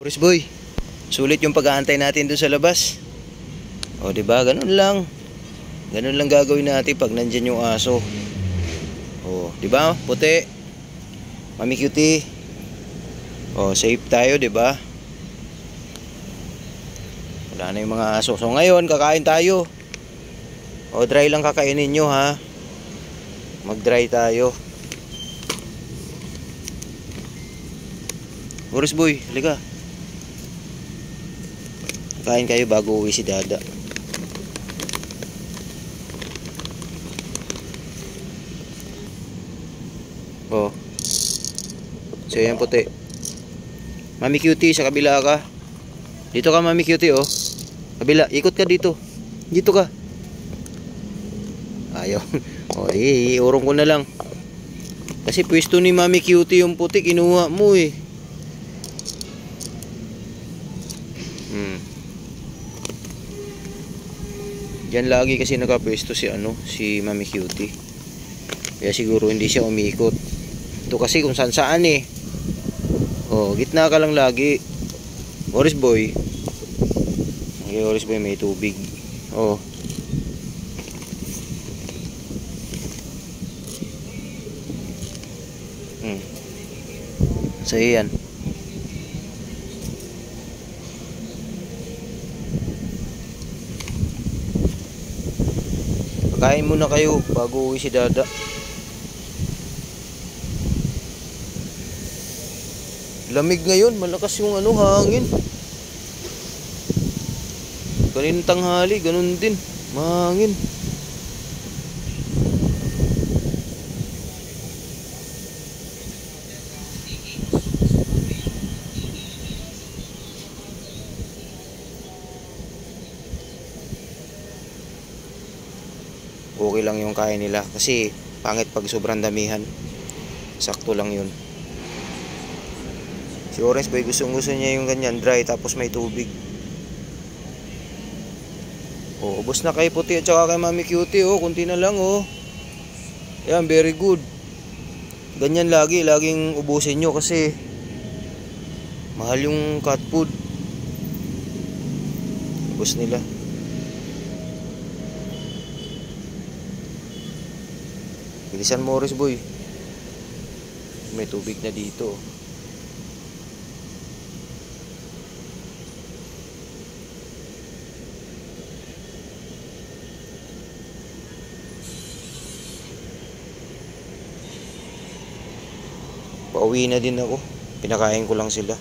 Boris boy, sulit yung pag-aantay natin doon sa labas. O, di ba? Ganun lang. Ganun lang gagawin natin pag nandiyan yung aso. O, di ba? Puti. Mami cutie. O, safe tayo, di ba? Wala na yung mga aso. So ngayon, kakain tayo. O, dry lang kakainin nyo, ha? Mag-dry tayo. Boris boy, halika. Kain kayo bago uwi si Dada. Oh. So yan puti. Mami cutie, sa kabila ka. Dito ka Mami cutie, oh. Kabila, ikot ka dito. Dito ka. Ayaw. Oh, iurong ko na lang. Kasi pwesto ni Mami cutie yung puti, kinuha mo eh. Diyan lagi kasi nakapwesto si Mami cutie. Kaya siguro hindi siya umikot. Ito kasi kung saan saan eh. Oh, gitna ka lang lagi. Boris boy. Okay, Boris boy, may tubig. Oh. So yan. Kain muna kayo bago uwi si Dada. Lamig ngayon, malakas yung hangin. Kaninang tanghali, ganun din, mahangin. Okay lang yung kain nila kasi pangit pag sobrang damihan. Sakto lang yun. Si Orange boy gusto niya yung ganyan dry tapos may tubig. Oh, ubos na kay puti at saka kay Mami cutie, oh, kunti na lang, oh. Yan, very good. Ganyan laging ubusin nyo kasi mahal yung cat food. Ubos nila. Bilisan mo, Boris boy. May tubig na dito. Pauwi na din ako. Pinakain ko lang sila.